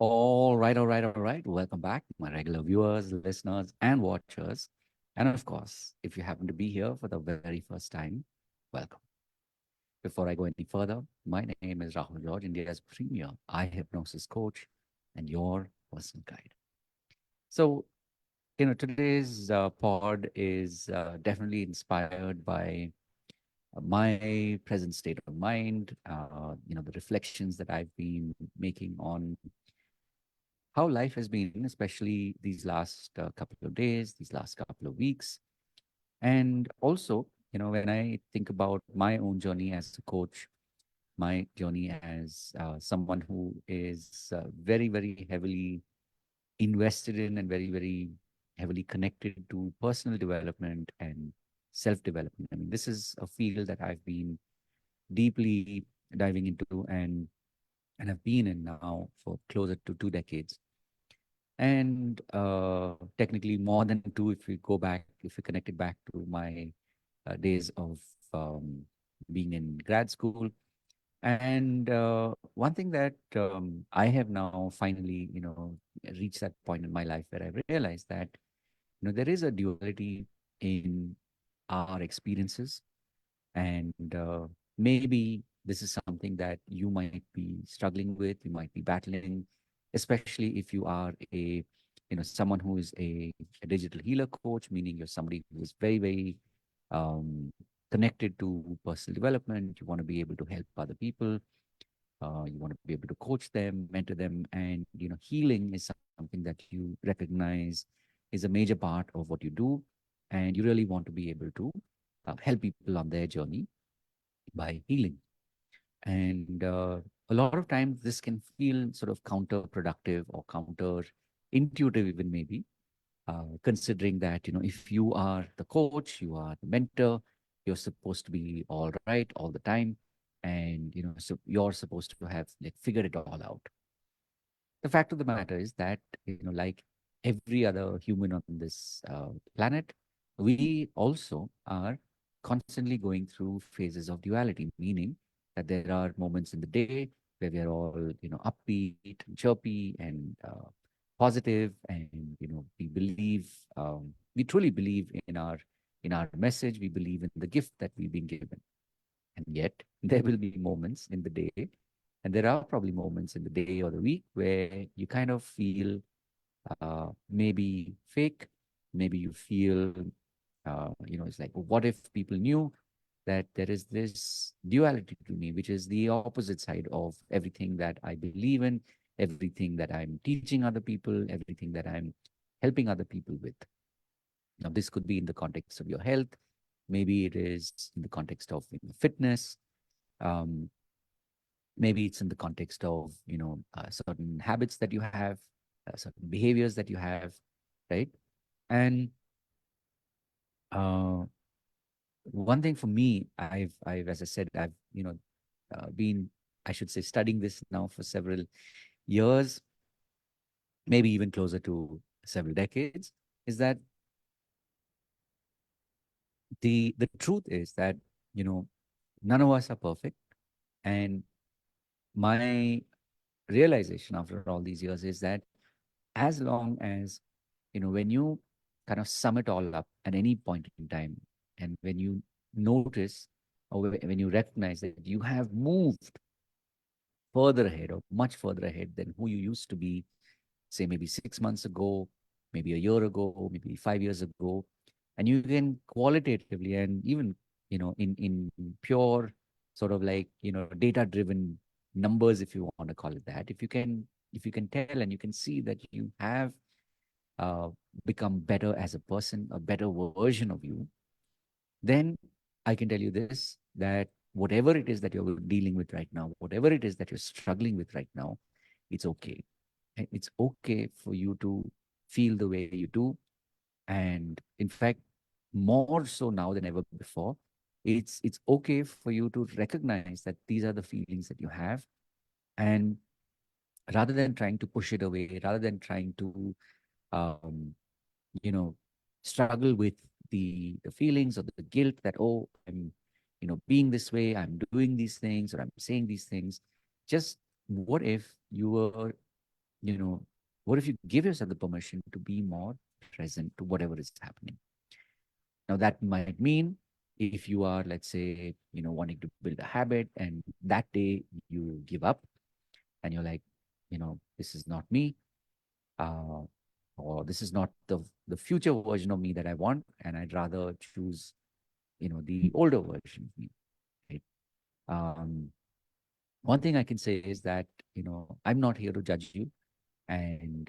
All right. Welcome back, my regular viewers, listeners, and watchers. And of course, if you happen to be here for the very first time, welcome. Before I go any further, my name is Rahul George, India's premier eye hypnosis coach and your personal guide. So, today's pod is definitely inspired by my present state of mind, the reflections that I've been making on how life has been, especially these last couple of days, these last couple of weeks. And also, when I think about my own journey as a coach, my journey as someone who is very, very heavily invested in and very, very heavily connected to personal development and self development. I mean, this is a field that I've been deeply diving into and have been in now for closer to 2 decades, and technically more than two if we go back, if we connect it back to my days of um, being in grad school. And one thing that I have now finally, reached that point in my life where I realized that, there is a duality in our experiences, and maybe this is something that you might be struggling with, you might be battling, especially if you are someone who is a digital healer coach, meaning you're somebody who is very, very um, connected to personal development. You want to be able to help other people. You want to be able to coach them, mentor them, and healing is something that you recognize is a major part of what you do, and you really want to be able to help people on their journey by healing. And a lot of times this can feel sort of counterproductive or counter intuitive, even maybe, considering that, if you are the coach, you are the mentor, you're supposed to be all right all the time. And, so you're supposed to have like figured it all out. The fact of the matter is that, like every other human on this planet, we also are constantly going through phases of duality, meaning that there are moments in the day where we are all, upbeat and chirpy and positive, and we believe, we truly believe in our message. We believe in the gift that we've been given. And yet, there will be moments in the day, and there are probably moments in the day or the week where you kind of feel maybe fake. Maybe you feel, it's like, what if people knew that there is this duality to me, which is the opposite side of everything that I believe in, everything that I'm teaching other people, everything that I'm helping other people with. Now, this could be in the context of your health. Maybe it is in the context of fitness. Um, Maybe it's in the context of certain habits that you have, certain behaviors that you have, right? And uh, one thing for me, I've, as I said, I've been, I should say, studying this now for several years, maybe even closer to several decades, is that the truth is that you know none of us are perfect. And my realization after all these years is that as long as when you kind of sum it all up at any point in time, and when you notice, or when you recognize that you have moved further ahead or much further ahead than who you used to be, say maybe 6 months ago, maybe a year ago, maybe 5 years ago, and you can qualitatively and even in pure sort of like data driven numbers, if you want to call it that, if you can tell and you can see that you have uh, become better as a person, a better version of you, then I can tell you this, that whatever it is that you're dealing with right now, whatever it is that you're struggling with right now, it's okay. It's okay for you to feel the way you do. And in fact, more so now than ever before, it's okay for you to recognize that these are the feelings that you have. And rather than trying to push it away, rather than trying to um, you know, struggle with the feelings or the guilt that, oh, I'm, being this way, I'm doing these things, or I'm saying these things. Just what if you were you know, what if you give yourself the permission to be more present to whatever is happening? Now, that might mean if you are, let's say, wanting to build a habit and that day you give up and you're like, this is not me, uh, or this is not the future version of me that I want, and I'd rather choose, the older version of me, right? Um, One thing I can say is that, I'm not here to judge you. And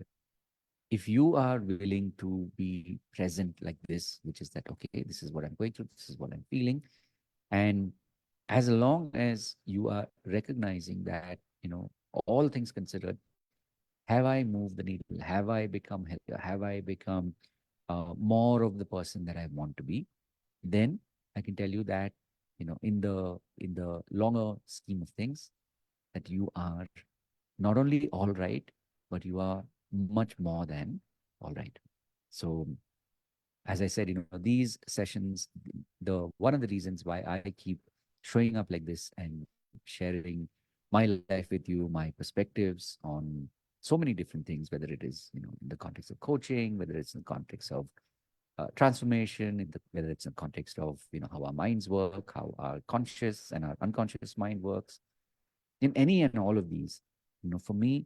if you are willing to be present like this, which is that, okay, this is what I'm going through, this is what I'm feeling. And as long as you are recognizing that, all things considered, have I moved the needle? Have I become healthier? Have I become more of the person that I want to be? Then I can tell you that, in the longer scheme of things, that you are not only all right, but you are much more than all right. So, as I said, these sessions, the one of the reasons why I keep showing up like this and sharing my life with you, my perspectives on so many different things, whether it is, in the context of coaching, whether it's in the context of transformation, whether it's in the context of, how our minds work, how our conscious and our unconscious mind works, in any and all of these, for me,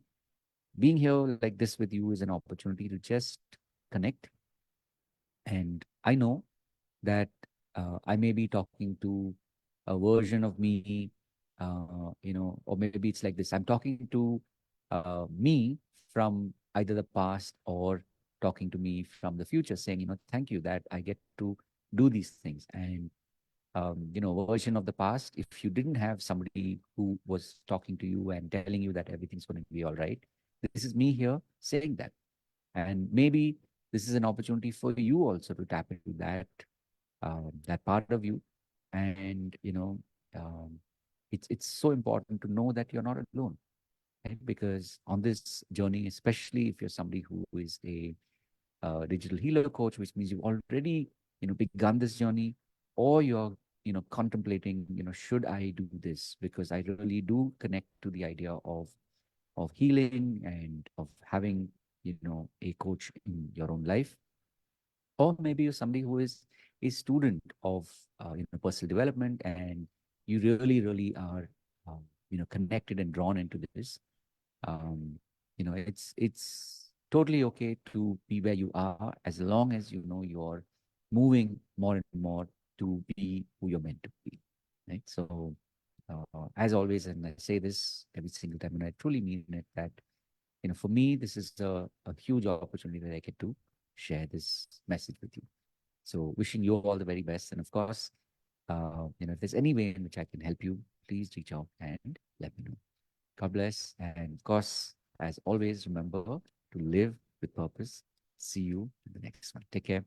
being here like this with you is an opportunity to just connect. And I know that I may be talking to a version of me, or maybe it's like this. I'm talking to me from either the past or talking to me from the future, saying, thank you that I get to do these things. And, version of the past, if you didn't have somebody who was talking to you and telling you that everything's going to be all right, this is me here saying that. And maybe this is an opportunity for you also to tap into that part of you. And um, it's so important to know that you're not alone, right? Because on this journey, especially if you're somebody who is a digital healer coach, which means you've already begun this journey, or you're contemplating, should I do this? Because I really do connect to the idea of healing and of having a coach in your own life. Or maybe you're somebody who is a student of personal development, and you really are connected and drawn into this. It's totally okay to be where you are, as long as you're moving more and more to be who you're meant to be, right? So as always, and I say this every single time, and I truly mean it, that for me, this is a huge opportunity that I get to share this message with you. So wishing you all the very best. And of course, if there's any way in which I can help you, please reach out and let me know. God bless. And of course, as always, remember to live with purpose. See you in the next one. Take care.